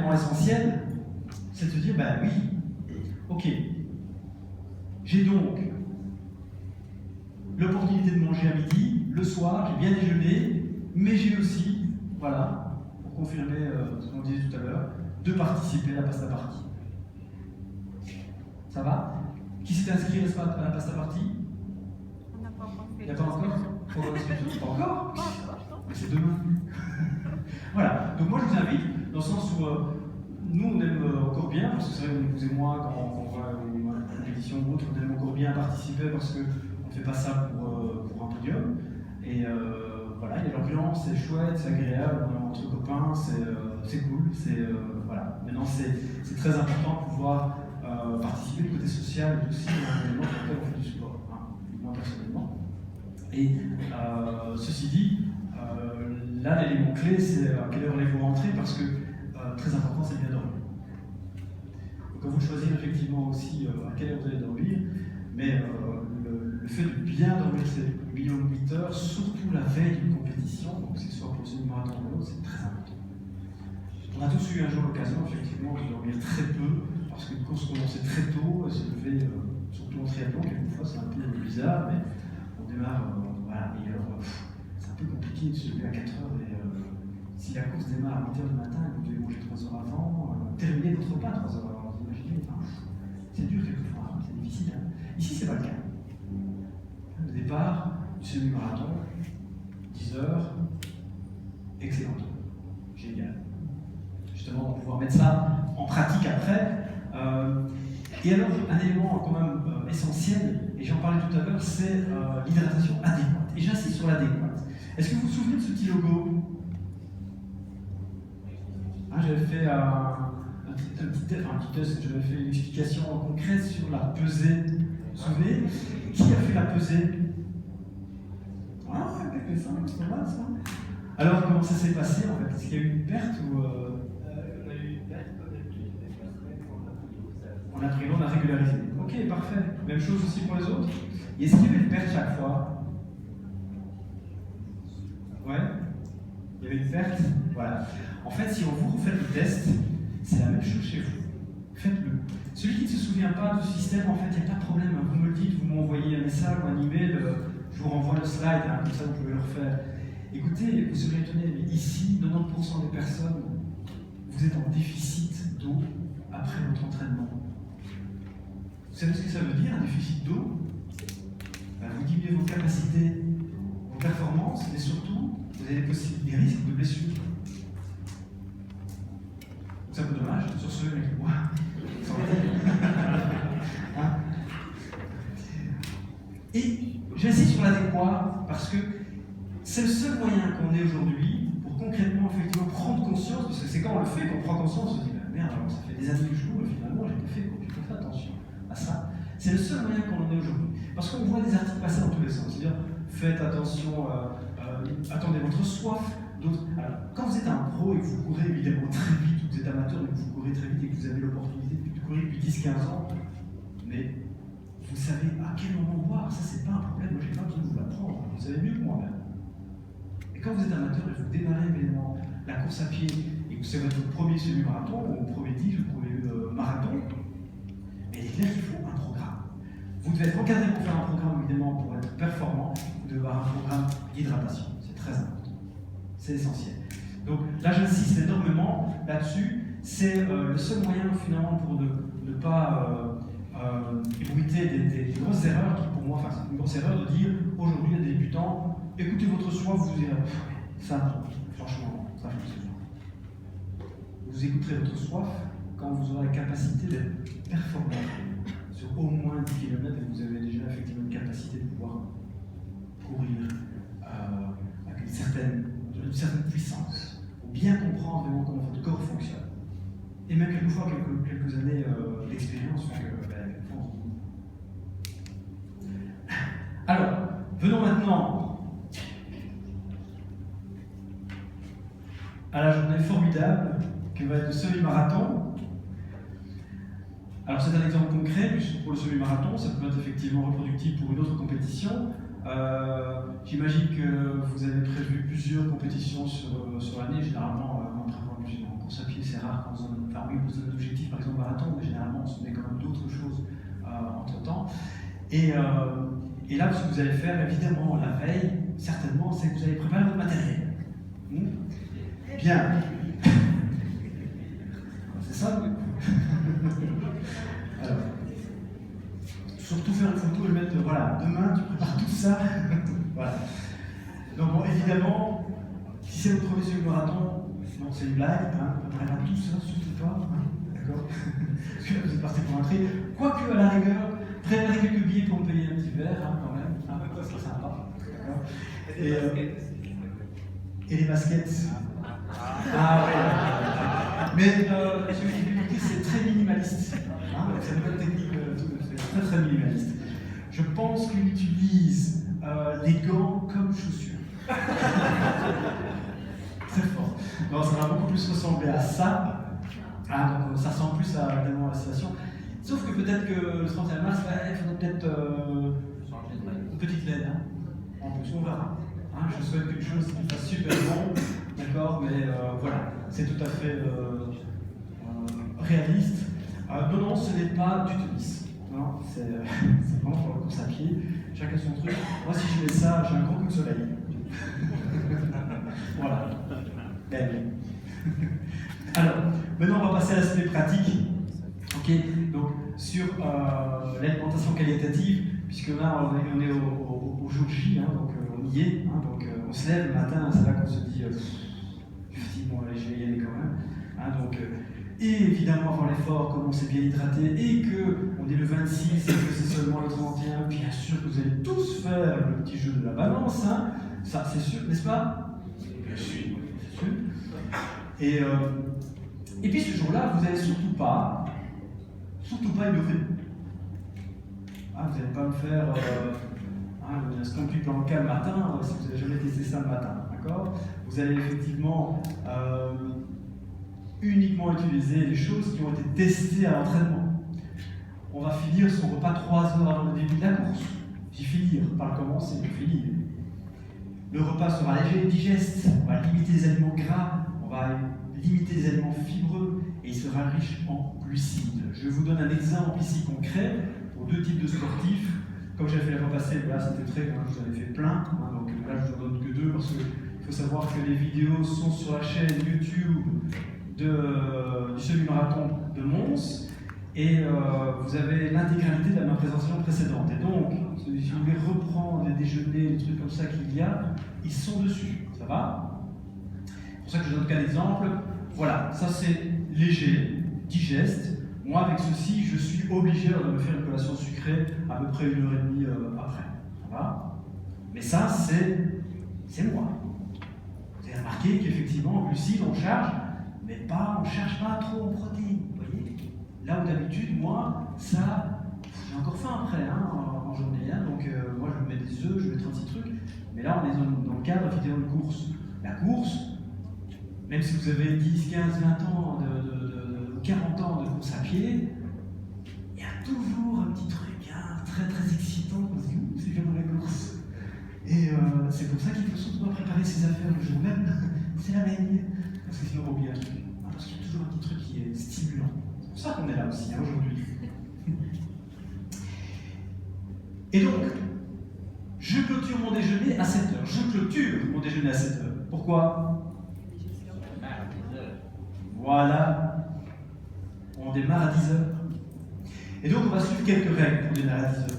l'élément essentiel, c'est de se dire, ben oui, ok, j'ai donc l'opportunité de manger à midi, le soir, j'ai bien déjeuné, mais j'ai aussi, voilà, pour confirmer ce qu'on disait tout à l'heure, de participer à la pasta party. Ça va? Qui s'est inscrit à la pasta party? On n'a pas encore fait. Il n'y a pas encore? Pas encore? Mais c'est demain. Voilà, donc moi je vous invite, dans le sens où nous on aime encore bien, parce que c'est vrai que vous et moi, quand on va à une compétition ou autre, on aime encore bien participer parce qu'on ne fait pas ça pour un podium. Et voilà, il y a l'ambiance, c'est chouette, c'est agréable, on est entre copains, c'est cool, voilà. Maintenant c'est très important de pouvoir participer du côté social et aussi un élément pour lequel on fait du sport, hein, moi personnellement. Et ceci dit, là l'élément clé c'est à quelle heure allez-vous rentrer, parce que très important c'est bien dormir. Donc à vous de choisir effectivement aussi à quelle heure vous allez dormir, mais le fait de bien dormir ces minimum 8 heures, surtout la veille d'une compétition, donc que ce soit pour le semi-marathon ou l'autre, c'est très important. On a tous eu un jour l'occasion effectivement de dormir très peu, parce qu'une course commençait très tôt, et se lever, surtout en triathlon, quelquefois c'est un peu bizarre, mais on démarre, voilà, et alors c'est un peu compliqué de se lever à 4 heures, et si la course démarre à 8 heures du matin, et que vous devez manger 3 heures avant, terminer votre repas 3 heures avant, vous imaginez, c'est dur quelquefois, hein, c'est difficile. Hein. Ici c'est pas le cas. Le départ du semi-marathon, 10 heures, excellent, génial. Justement, on va pouvoir mettre ça en pratique après. Et alors, un élément quand même essentiel, et j'en parlais tout à l'heure, c'est l'hydratation adéquate. Et j'insiste sur l'adéquate. Est-ce que vous vous souvenez de ce petit logo? J'avais fait un petit test, j'avais fait une explication concrète sur la pesée. Vous vous souvenez? Qui a fait la pesée? Ah, quelques-uns, c'est pas mal ça. Alors, comment ça s'est passé en fait? Est-ce qu'il y a eu une perte ou On a eu une perte quand on a pris, on a régularisé. Ok, parfait. Même chose aussi pour les autres. Et est-ce qu'il y avait une perte chaque fois? Ouais. Il y avait une perte. Voilà. En fait, si on vous refait le test, c'est la même chose chez vous. Faites-le. Celui qui ne se souvient pas du système, en fait, il n'y a pas de problème. Vous me le dites, vous m'envoyez un message ou un email, je vous renvoie le slide, hein, comme ça vous pouvez le refaire. Écoutez, vous serez étonné, mais ici, 90% des personnes, vous êtes en déficit d'eau après votre entraînement. Vous savez ce que ça veut dire, un déficit d'eau? Vous diminuez vos capacités, vos performances, mais surtout, vous avez des risques de blessures. C'est un peu dommage, sur ce, avec moi. Hein? Et j'insiste sur l'adéquat parce que c'est le seul moyen qu'on ait aujourd'hui pour concrètement, effectivement, prendre conscience, parce que c'est quand on le fait qu'on prend conscience, on se dit, merde, alors ça fait des années que je joue, et finalement, j'ai pas fait attention à ça. C'est le seul moyen qu'on en ait aujourd'hui. Parce qu'on voit des articles passer dans tous les sens, c'est-à-dire, faites attention, attendez votre soif. Alors, quand vous êtes un pro et que vous courez évidemment très vite, ou que vous êtes amateur et que vous courez très vite et que vous avez l'opportunité de courir depuis 10-15 ans, mais vous savez à quel moment boire, ça c'est pas un problème, moi j'ai pas besoin de vous l'apprendre, vous savez mieux que moi-même. Et quand vous êtes amateur et que vous démarrez évidemment la course à pied et que c'est votre premier semi-marathon, ou le premier 10, ou le premier marathon, mais il est clair qu'il faut un programme. Vous devez être encadré pour faire un programme évidemment pour être performant, vous devez avoir un programme d'hydratation, c'est très important. C'est essentiel. Donc là, j'insiste énormément là-dessus. C'est le seul moyen finalement pour ne pas ébruiter des grosses erreurs qui, pour moi, c'est une grosse erreur de dire aujourd'hui à des débutants, écoutez votre soif, vous irez. Ça, franchement, ça fonctionne. Vous écouterez votre soif quand vous aurez la capacité d'être performant sur au moins 10 km et que vous avez déjà effectivement une capacité de pouvoir courir avec une certaine puissance, pour bien comprendre vraiment comment votre corps fonctionne. Et même quelquefois, quelques années d'expérience font que quelquefois on se dit. Alors, venons maintenant à la journée formidable que va être le semi-marathon. Alors c'est un exemple concret, puisque pour le semi-marathon, ça peut être effectivement reproductible pour une autre compétition. J'imagine que vous avez prévu plusieurs compétitions sur l'année. Généralement, on prévoit plusieurs courses à pied, c'est rare quand on enfin oui, on se donne un objectif, par exemple marathon, mais généralement on se met quand même d'autres choses entre-temps. Et là, ce que vous allez faire, évidemment, la veille, certainement, c'est que vous allez préparer votre matériel. Bien. C'est ça, oui. Alors, surtout faire une photo et mettre, voilà, demain, tu prépares tout ça. Voilà. Donc, bon, évidemment, si c'est votre premier sur le marathon, non, c'est une blague, hein, ne préparez pas tout ça, surtout pas, hein, d'accord? Parce que là, vous êtes parti pour un tri. Quoique, à la rigueur, préparez quelques billets pour me payer un petit verre, hein, quand même, hein, ça sera sympa, d'accord? Et les baskets. Ah ouais. Mais je vais vous dire, c'est très minimaliste. Hein, c'est une nouvelle technique, c'est très minimaliste. Je pense qu'il utilise les gants comme chaussures. Très fort. Non, ça va beaucoup plus ressembler à ça. Ah, donc ça ressemble plus à évidemment la situation. Sauf que peut-être que le 31 mars, il faudrait peut-être une petite laine. Hein. En plus, on verra. Hein, je souhaite quelque chose qui fasse super bon, d'accord, mais voilà, c'est tout à fait réaliste. Non, ce n'est pas du tennis. Non, c'est vraiment pour la course à pied. Chacun son truc. Moi, si je mets ça, j'ai un gros coup de soleil. Voilà. Belle. Alors, maintenant, on va passer à l'aspect pratique. Ok, donc sur l'alimentation qualitative, puisque là, on est au jour J, hein, donc on y est, hein, donc on se lève le matin, c'est là qu'on se dit effectivement, je vais y aller quand même. Hein, donc, et évidemment, avant l'effort, comme on s'est bien hydraté et qu'on est le 26 et que c'est seulement le 31, bien sûr que vous allez tous faire le petit jeu de la balance, hein, ça c'est sûr, n'est-ce pas? Bien sûr, c'est sûr. Et puis ce jour-là, vous n'allez surtout pas innover. Ah, vous n'allez pas me faire un scampi planca le matin, si vous n'avez jamais testé ça le matin, d'accord? Vous allez effectivement uniquement utiliser les choses qui ont été testées à l'entraînement. On va finir son repas 3 heures avant le début de la course. J'y finir, pas le commencer, le finir. Le repas sera léger et digeste, on va limiter les aliments gras, on va limiter les aliments fibreux et il sera riche en glucides. Je vous donne un exemple ici concret pour 2 types de sportifs. Comme j'avais fait la fois passée, là c'était très, je vous en ai fait plein, hein, donc là je vous en donne que 2 parce qu'il faut savoir que les vidéos sont sur la chaîne YouTube du semi-marathon de Mons et vous avez l'intégralité de ma présentation précédente. Et donc, si vous voulez reprendre les déjeuners, des trucs comme ça qu'il y a, ils sont dessus. Ça va? C'est pour ça que je donne qu'un exemple. Voilà, ça c'est léger, digeste. Moi, avec ceci, je suis obligé de me faire une collation sucrée à peu près 1h30 après. Ça va? Mais ça, c'est moi. Vous avez remarqué qu'effectivement, en glucides, on charge, mais on ne cherche pas trop en protéines. Vous voyez? Là où d'habitude, moi, ça, j'ai encore faim après, hein, en journée. Hein, donc, moi, je me mets des œufs, je mets 36 trucs. Mais là, on est dans le cadre effectivement de course. La course, même si vous avez 10, 15, 20 ans, 40 ans de course à pied, il y a toujours un petit truc hein, très excitant. On se dit, c'est vraiment la course. Et c'est pour ça qu'il faut surtout pas préparer ses affaires le jour même. C'est la veille. Parce que sinon, on oublie un truc. Parce qu'il y a toujours un petit truc qui est stimulant. C'est pour ça qu'on est là aussi, hein, aujourd'hui. Et donc, je clôture mon déjeuner à 7h. Je clôture mon déjeuner à 7h. Pourquoi? Voilà. On démarre à 10h. Et donc, on va suivre quelques règles pour démarrer à 10h.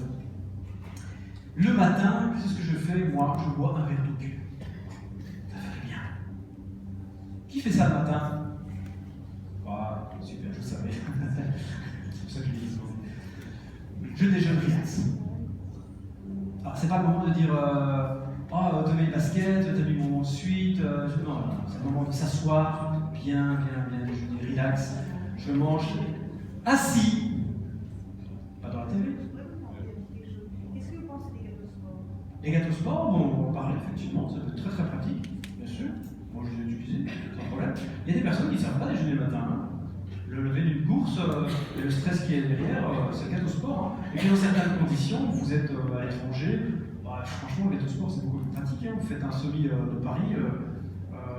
Le matin, qu'est-ce que je fais? Moi, je bois un verre d'eau pure. Ça fait bien. Qui fait ça le matin? Ah, super, je savais. C'est pour ça que je dis souvent. Je déjeune relax. Alors, c'est pas le moment de dire oh, t'as mis une basket, t'as mis mon suite. Non, c'est le moment de s'asseoir, bien déjeuner, relax. Je mange assis. Pas dans la télé. Qu'est-ce que vous pensez des gâteaux sport? Les gâteaux sport, bon, on va parler effectivement, ça peut être très pratique, bien sûr. Moi je les ai utilisés, sans problème. Il y a des personnes qui ne savent pas déjeuner le matin. Hein. Le lever d'une course et le stress qui est derrière, c'est le gâteau sport. Hein. Et puis dans certaines conditions, vous êtes à l'étranger, bah, franchement, le gâteau sport c'est beaucoup plus pratique. Hein. Vous faites un semi de Paris,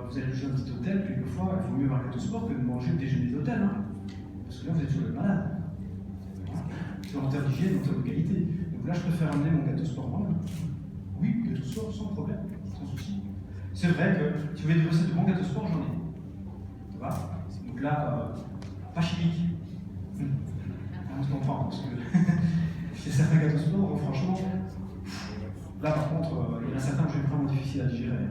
vous allez jouer un petit hôtel, quelquefois, il vaut mieux avoir un gâteau sport que de manger le déjeuner d'hôtel. Hein. que là, vous êtes sur le malade. En termes d'hygiène, en termes de qualité. Donc là, je préfère amener mon gâteau sport moi-même. Oui, gâteau sport, sans problème, sans souci. C'est vrai que si vous voulez des recettes de bon gâteau sport, j'en ai. Ça va? Donc là, pas chimique. On se comprend, parce que il y a certains gâteaux sport, franchement, là par contre, il y en a certains que je vais vraiment difficile à digérer.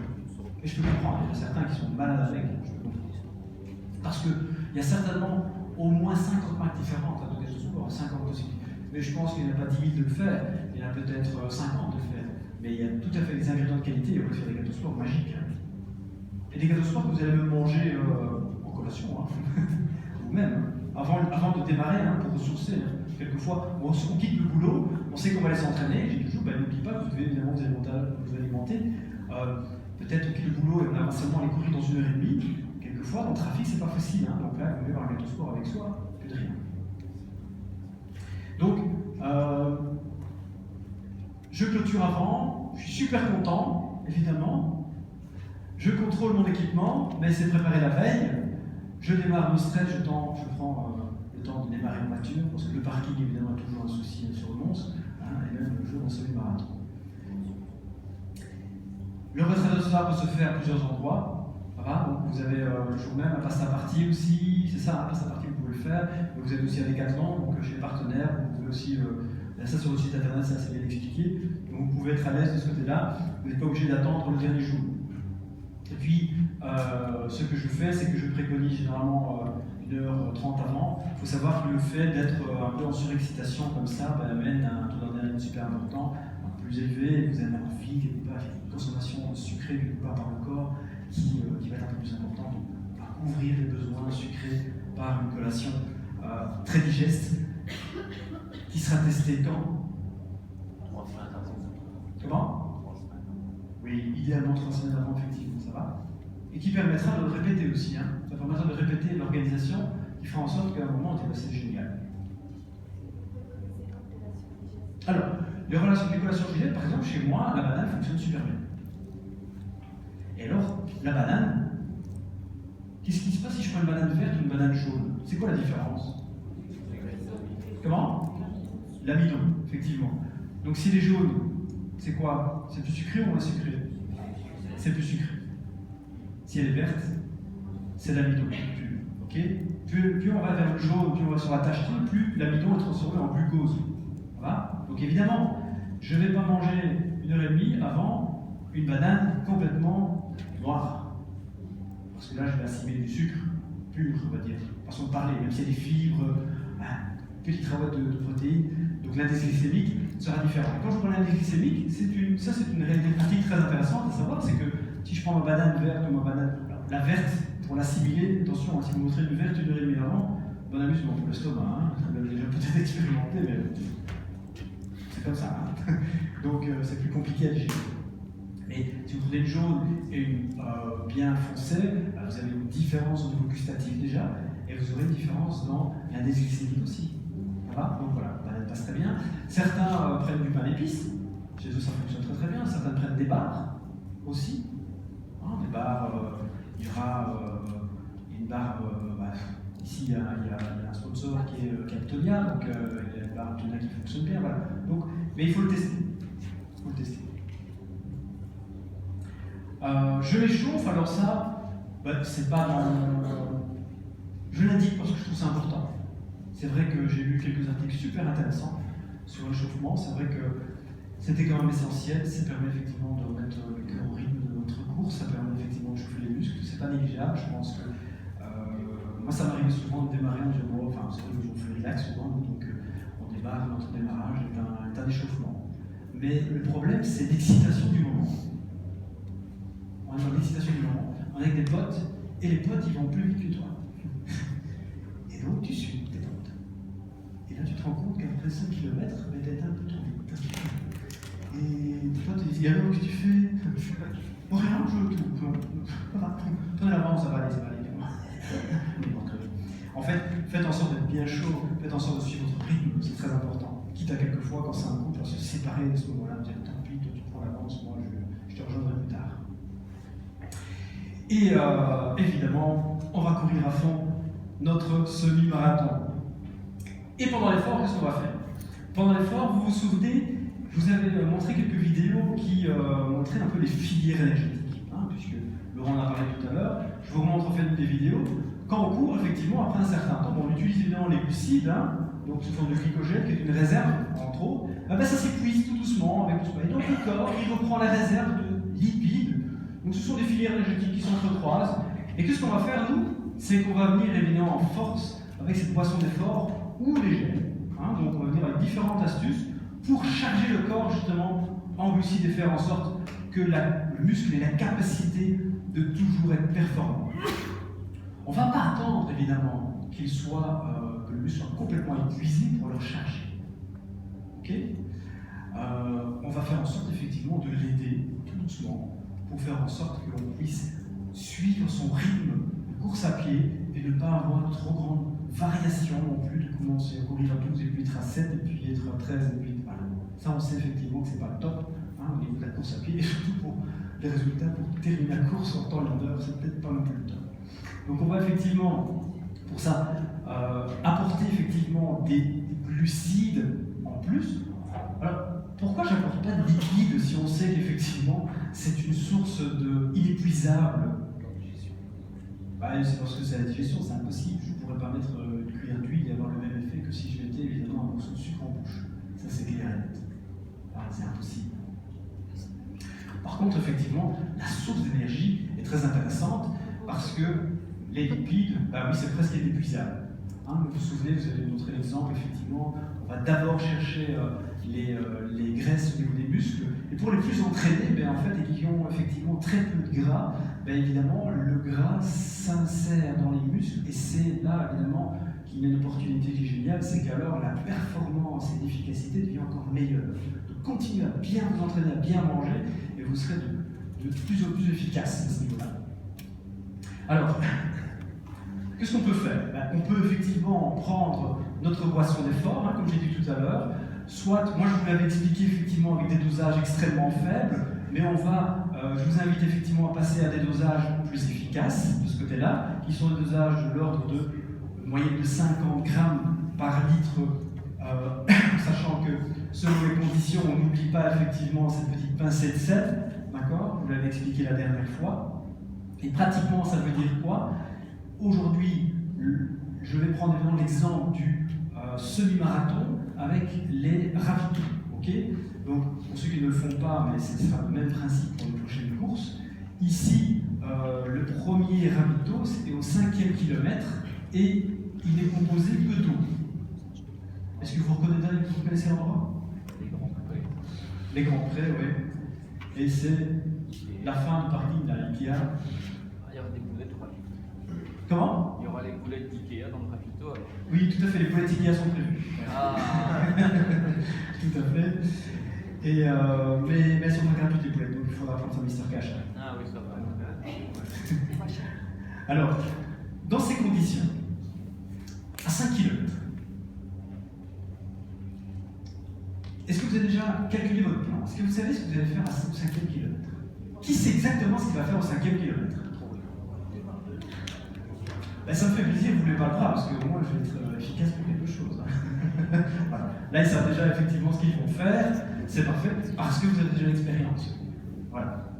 Et je peux comprendre, il y en a certains qui sont malades avec, je peux comprendre. Parce qu'il y a certainement au moins 50 marques différentes de gâteaux sport, 50 aussi. Mais je pense qu'il n'y en a pas 10 000 de le faire, il y en a peut-être 50 de le faire. Mais il y a tout à fait des ingrédients de qualité, et on peut faire des gâteaux sport magiques. Et des gâteaux sport que vous allez même manger en collation, vous-même, avant de démarrer, pour ressourcer. Quelquefois, on quitte le boulot, on sait qu'on va aller s'entraîner, j'ai toujours, n'oubliez pas que vous devez évidemment vous alimenter. Peut-être on quitte le boulot et on a seulement aller courir dans 1h30. Quelquefois, dans le trafic, c'est pas facile. Donc là, il vaut mieux avoir un gâteau sport avec soi que de rien. Donc, je clôture avant, je suis super content, évidemment. Je contrôle mon équipement, mais c'est préparé la veille. Je démarre le stress, je prends le temps de démarrer en voiture, parce que le parking, évidemment, est toujours un souci sur le Mons, et même le jour d'un semi-marathon. Le retrait de soir peut se faire à plusieurs endroits. Donc vous avez le jour même un passe à partie aussi, c'est ça, un passe à partie, vous pouvez le faire. Vous êtes aussi à Decathlon, donc chez les partenaires, vous pouvez aussi, ça sur le site internet, c'est assez bien expliqué. Donc vous pouvez être à l'aise de ce côté-là, vous n'êtes pas obligé d'attendre le dernier jour. Et puis, ce que je fais, c'est que je préconise généralement 1h30 avant. Il faut savoir que le fait d'être un peu en surexcitation comme ça amène à un taux d'adrénaline super important, plus élevé, vous avez envie, quelque part, une consommation sucrée quelque part par le corps qui va être un peu plus importante. On va couvrir les besoins sucrés par une collation très digeste qui sera testée quand? 3 semaines avant. Comment? 3 semaines avant. Oui, idéalement 3 semaines avant, effectivement, ça va. Et qui permettra de le répéter aussi. Ça permettra de répéter l'organisation qui fera en sorte qu'à un moment, on dit c'est génial. Alors, les collations digeste, par exemple, chez moi, la banane fonctionne super bien. Et alors, la banane, qu'est-ce qui se passe si je prends une banane verte ou une banane jaune? C'est quoi la différence? Comment? L'amidon, effectivement. Donc si elle est jaune, c'est quoi? C'est plus sucré ou moins sucré? C'est plus sucré. Si elle est verte, c'est l'amidon pur. Okay? Plus on va vers le jaune, plus on va sur la tache, plus l'amidon est transformé en glucose. Voilà? Donc évidemment, je ne vais pas manger 1h30 avant une banane complètement noire. Parce que là, je vais assimiler du sucre pur, on va dire. Façon de parler, même s'il y a des fibres, petite rabotte de protéines. Donc l'indice glycémique sera différent. Et quand je prends l'indice glycémique, c'est une réalité pratique très intéressante à savoir, c'est que si je prends ma banane verte ou ma banane, la verte, pour l'assimiler, attention, si vous montrez une verte 1h30 avant, bon amusement pour l'estomac, vous l'avez déjà peut-être expérimenté, mais c'est comme ça. Donc c'est plus compliqué à digérer. Mais si vous prenez une jaune et une bien foncée, vous avez une différence au niveau gustatif déjà, et vous aurez une différence dans l'indice glycémique aussi. Ça va? Donc voilà, la banane passe très bien. Certains prennent du pain d'épices, chez eux ça fonctionne très très bien. Certains prennent des barres aussi. Des barres, il y aura une barre, ici il y a un sponsor qui est Captonia, donc il y a une barre Captonia qui fonctionne bien. Voilà. Donc, mais il faut le tester. Il faut le tester. Je les chauffe, alors ça, c'est pas dans. Je l'indique parce que je trouve ça important. C'est vrai que j'ai lu quelques articles super intéressants sur le chauffement. C'est vrai que c'était quand même essentiel. Ça permet effectivement de remettre le cœur au rythme de notre course. Ça permet effectivement de chauffer les muscles. C'est pas négligeable. Je pense que moi, ça m'arrive souvent de démarrer en disant, enfin, c'est vrai que je fais relax souvent, donc on démarre, notre démarrage est un échauffement. Mais le problème, c'est l'excitation du moment. On est dans l'excitation du moment. On est avec des potes, et les potes, ils vont plus vite que toi. Et donc, tu suis tes potes. Et là, tu te rends compte qu'après 5 km, t'es un peu trop vite. Et tes potes te disent, alors, qu'est-ce que tu fais? Oh, rien, je tout. Prenez l'avance, ça va aller, ça va aller. En fait, faites en sorte d'être bien chaud, faites en sorte de suivre votre rythme, c'est très important. Quitte à quelquefois, quand c'est un couple, à se séparer à ce moment-là, vous dites, tant pis, toi tu prends l'avance, moi je te rejoindrai plus tard. Et évidemment, on va courir à fond notre semi-marathon. Et pendant l'effort, qu'est-ce qu'on va faire? Pendant l'effort, vous vous souvenez, je vous avais montré quelques vidéos qui montraient un peu les filières énergétiques, hein, puisque Laurent en a parlé tout à l'heure. Je vous remontre en fait des vidéos. Quand on court, effectivement, après un certain temps, on utilise évidemment les glucides, hein, donc sous forme de glycogène, qui est une réserve, entre autres, ben, ça s'épuise tout doucement avec tout ça. Et donc le corps, il reprend la réserve de lipides. Donc ce sont des filières énergétiques qui s'entrecroisent. Et qu'est-ce qu'on va faire, nous? C'est qu'on va venir évidemment en force avec cette boisson d'effort ou légère. Hein, donc on va venir avec différentes astuces pour charger le corps justement en glucides et faire en sorte que le muscle ait la capacité de toujours être performant. On ne va pas attendre évidemment que le muscle soit complètement épuisé pour le recharger. Ok? On va faire en sorte effectivement de l'aider tout doucement pour faire en sorte que l'on puisse suivre son rythme de course à pied et ne pas avoir trop grande variation non plus de commencer à courir à 12 et puis être à 7 et puis être à 13 et puis voilà. Ça on sait effectivement que c'est pas le top hein, au niveau de la course à pied et surtout pour les résultats pour terminer la course en temps et en heure, c'est peut-être pas non plus le top. Donc on va effectivement pour ça apporter effectivement des glucides en plus. Alors pourquoi j'apporte pas de liquide si on sait qu'effectivement c'est une source inépuisable? C'est parce que c'est la digestion, c'est impossible. Je ne pourrais pas mettre une cuillère d'huile et avoir le même effet que si je mettais évidemment un morceau de sucre en bouche. Ça c'est clair et net. C'est impossible. Par contre, effectivement, la source d'énergie est très intéressante parce que les lipides, oui, c'est presque inépuisable. Hein, vous vous souvenez, vous avez montré l'exemple, effectivement, on va d'abord chercher les graisses au niveau des muscles, et pour les plus entraînés, en fait, et qui ont effectivement très peu de gras, évidemment, le gras s'insère dans les muscles, et c'est là, évidemment, qu'il y a une opportunité qui est géniale, c'est qu'alors la performance et l'efficacité devient encore meilleure. Donc continuez à bien vous entraîner, à bien manger, et vous serez de plus en plus efficace à ce niveau-là. Alors, qu'est-ce qu'on peut faire? On peut effectivement prendre notre boisson d'effort, hein, comme j'ai dit tout à l'heure, soit, moi je vous l'avais expliqué effectivement avec des dosages extrêmement faibles, mais je vous invite effectivement à passer à des dosages plus efficaces de ce côté-là, qui sont des dosages de l'ordre de moyenne de 50 grammes par litre, sachant que selon les conditions, on n'oublie pas effectivement cette petite pincée de sel, d'accord? Je vous l'avais expliqué la dernière fois. Et pratiquement, ça veut dire quoi? Aujourd'hui, je vais prendre évidemment l'exemple du semi-marathon avec les ravitaux. Okay, donc, pour ceux qui ne le font pas, mais ce sera le même principe pour les prochaines courses. Ici, le premier ravito, c'était au 5e kilomètre et il n'est composé que d'eau. Est-ce que vous reconnaissez l'endroit? Les grands prés. Les grands prés, oui. Et c'est la fin du parking de Ikea. Il y aura des boulettes ou pas? Comment? Il y aura les boulettes d'Ikea dans le ravito alors. Oui, tout à fait, les boulettes Ikea sont prévues. Ah. Tout à fait. Et, mais elles sont pas gratuites les boulettes, donc il faudra prendre sa Mister Cash. Ah oui, ça va. Alors, dans ces conditions, à 5 km, est-ce que vous avez déjà calculé votre plan? Est-ce que vous savez ce que vous allez faire au 5e kilomètre? Qui sait exactement ce qu'il va faire au 5e kilomètre? Ça me fait plaisir, vous ne levez pas le bras, parce que moi je vais être efficace pour quelque chose. Voilà. Là, ils savent déjà effectivement ce qu'ils vont faire, c'est parfait, parce que vous avez déjà l'expérience. Voilà.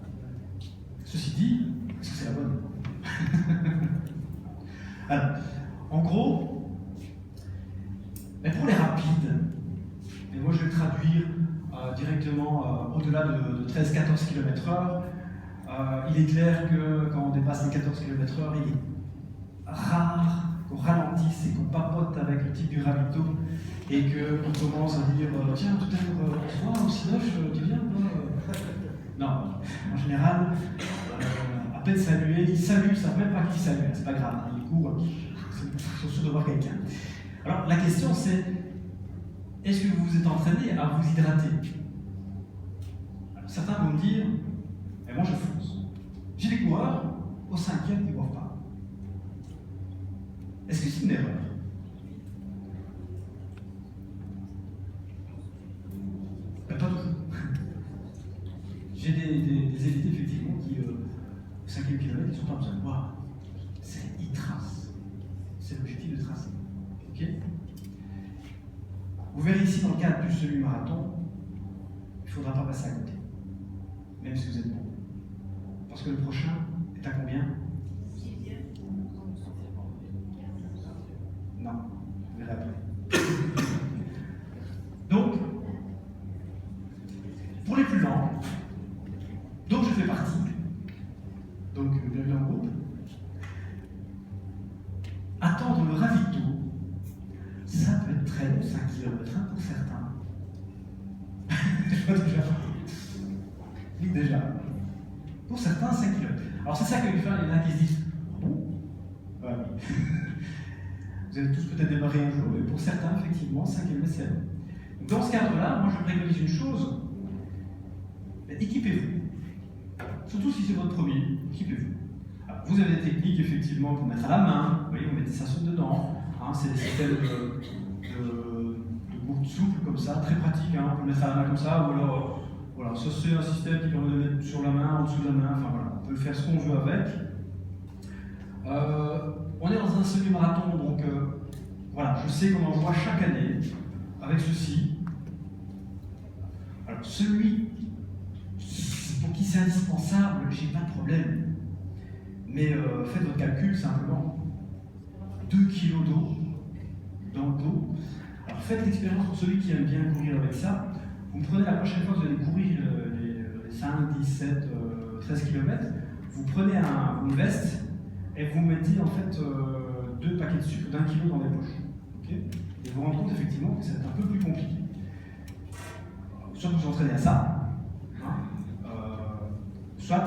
Ceci dit, est-ce que c'est la bonne? Alors, en gros, pour les rapides, et moi je vais le traduire directement au-delà de 13-14 km/h, il est clair que quand on dépasse les 14 km/h, il est rare qu'on ralentisse et qu'on papote avec le type du ravito et qu'on commence à dire tiens, tout à l'heure, on se voit au Cinoche, tu viens? Non, en général, à peine saluer, ils saluent, ils ne savent même pas qui salue, c'est pas grave, ils courent, ils sont sûrs de voir quelqu'un. Alors la question c'est, est-ce que vous vous êtes entraîné à vous hydrater? Alors, certains vont me dire, mais moi je fonce. J'ai des coureurs, au 5e, ils ne boivent pas. Est-ce que c'est une erreur? Pas toujours. J'ai des élites effectivement qui, au 5e kilomètre, ils n'ont pas besoin de boire. Ils tracent. C'est l'objectif de tracer. Ok? Vous verrez ici, dans le cadre du semi-marathon, il ne faudra pas passer à côté, même si vous êtes bon. Parce que le prochain est à combien? Non, vous verrez après. Donc, pour les plus lents, dont je fais partie, donc bienvenue en groupe, attendre le ravito, ça peut être très long, 5 km pour certains. Je vois déjà. Oui, déjà. Pour certains, 5 km. Alors c'est ça que il y en a qui se disent, oh bon, ouais. Vous avez tous peut-être démarré un jour, mais pour certains, effectivement, 5 km c'est long. Donc, dans ce cadre-là, moi je préconise une chose, équipez-vous. Surtout si c'est votre premier, équipez-vous. Alors, vous avez des techniques, effectivement, pour mettre à la main, vous voyez, vous mettez ça dedans, hein, c'est des systèmes de gourde souple comme ça, très pratique, hein, on peut le mettre à la main comme ça, ou alors, voilà, ça c'est un système qui permet de le mettre sur la main, en dessous de la main, enfin voilà, on peut faire ce qu'on veut avec. On est dans un semi-marathon, donc voilà, je sais qu'on en voit chaque année avec ceci. Alors, celui pour qui c'est indispensable, j'ai pas de problème. Mais faites votre calcul simplement. 2 kg d'eau dans le dos. Alors faites l'expérience pour celui qui aime bien courir avec ça. Vous prenez la prochaine fois que vous allez courir les 5, 10, 7, 13 km, vous prenez une veste et vous mettez en fait 2 paquets de sucre d'1 kg dans les poches. Okay, et vous vous rendez compte effectivement que c'est un peu plus compliqué. Soit vous entraînez à ça, hein, soit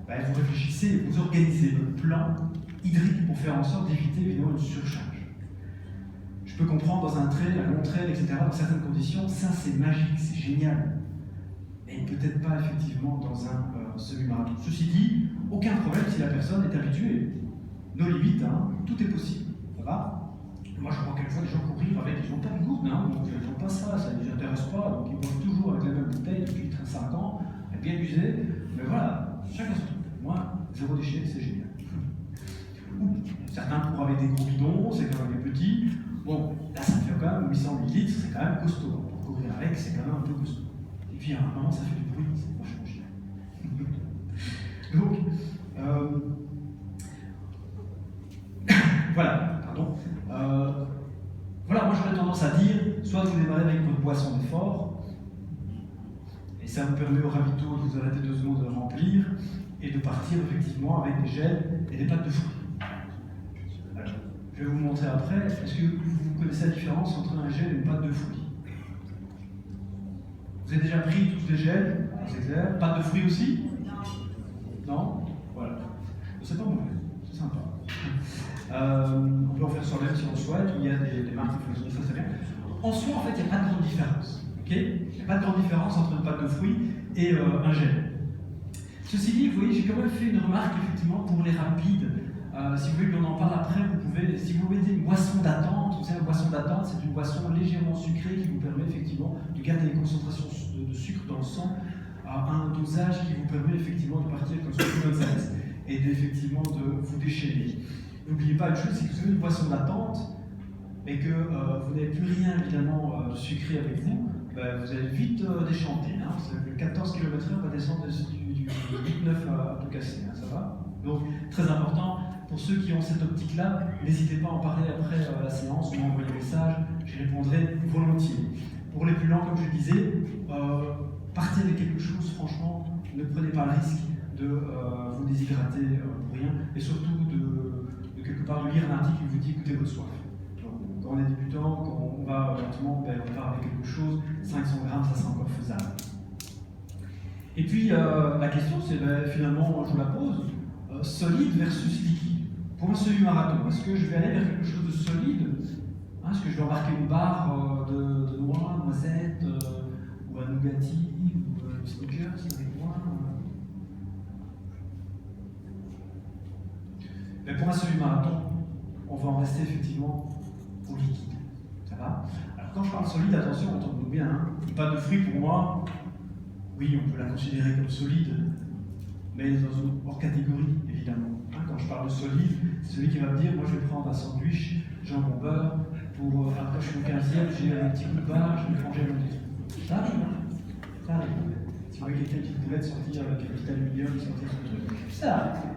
vous réfléchissez, vous organisez votre plan hydrique pour faire en sorte d'éviter évidemment une surcharge. Je peux comprendre dans un trail, un long trail, etc., dans certaines conditions, ça c'est magique, c'est génial. Mais peut-être pas effectivement dans un semi-marathon. Ceci dit, aucun problème si la personne est habituée. Nos limites, hein, tout est possible. Ça va? Moi je vois quelquefois des gens courir avec, ils n'ont pas de gourde, hein, donc ils n'ont pas ça, ça ne les intéresse pas, donc ils boivent toujours avec la même bouteille depuis 5 ans, bien usée, mais voilà, chacun son truc. Moi, 0 déchet, c'est génial. Certains courent avec des gros bidons, c'est quand même des petits. Bon, là ça fait quand même 800 ml, c'est quand même costaud. Pour courir avec, c'est quand même un peu costaud. Et puis à un moment, ça fait du bruit, c'est vachement cher. Donc, voilà, pardon. Voilà, moi j'aurais tendance à dire, soit vous démarrez avec votre boisson d'effort, et ça vous permet au ravito de vous arrêter 2 secondes de remplir, et de partir effectivement avec des gels et des pâtes de fruits. Alors, je vais vous montrer après, est-ce que vous connaissez la différence entre un gel et une pâte de fruits? Vous avez déjà pris tous les gels, c'est clair. Pâte de fruits aussi? Non? Voilà. C'est pas mauvais, c'est sympa. On peut en faire soi-même si on souhaite, il y a des marques qui font ça très bien. En soi, en fait, il n'y a pas de grande différence. Okay, il n'y a pas de grande différence entre une pâte de fruits et un gel. Ceci dit, vous voyez, j'ai quand même fait une remarque effectivement pour les rapides. Si vous voulez qu'on en parle après, vous pouvez, si vous mettez une boisson d'attente, vous savez, une boisson d'attente, c'est une boisson légèrement sucrée qui vous permet effectivement de garder les concentrations de sucre dans le sang à un dosage qui vous permet effectivement de partir comme sur une Gonzalez et effectivement de vous déchaîner. N'oubliez pas une chose, c'est que vous avez une boisson d'attente et que vous n'avez plus rien évidemment de sucré avec vous, vous allez vite déchanter. Hein. Le 14 km/h va descendre du 8-9 à tout casser, hein, ça va? Donc, très important, pour ceux qui ont cette optique-là, n'hésitez pas à en parler après la séance ou m'envoyer un message, j'y répondrai volontiers. Pour les plus lents, comme je le disais, partez avec quelque chose, franchement, ne prenez pas le risque de vous déshydrater pour rien, et surtout de quelque part de lire un article qui vous dit écoutez votre soif. Donc, quand on est débutant, quand on va lentement, on part avec quelque chose, 500 grammes, ça c'est encore faisable. Et puis la question c'est finalement, je vous la pose, solide versus liquide. Pour un semi-marathon, est-ce que je vais aller vers quelque chose de solide? Hein, est-ce que je vais embarquer une barre de noix, noisettes, ou un nougatti, ou un sneakers avec moi Mais pour un semi-marathon, on va en rester effectivement au liquide. Ça va? Alors quand je parle solide, attention, entendez-nous bien, hein, une pâte de fruits pour moi, oui, on peut la considérer comme solide, mais dans une hors catégorie, évidemment. Hein, quand je parle de solide, c'est celui qui va me dire, moi je vais prendre un sandwich, jambon beurre, Alors quand je suis au 15e, j'ai un petit coup de barre, je vais manger mon dé. Ça arrive, hein. Ça arrive. Si vous voyez quelqu'un qui boulette sortir avec un petit aluminium, sortir son truc, ça arrive.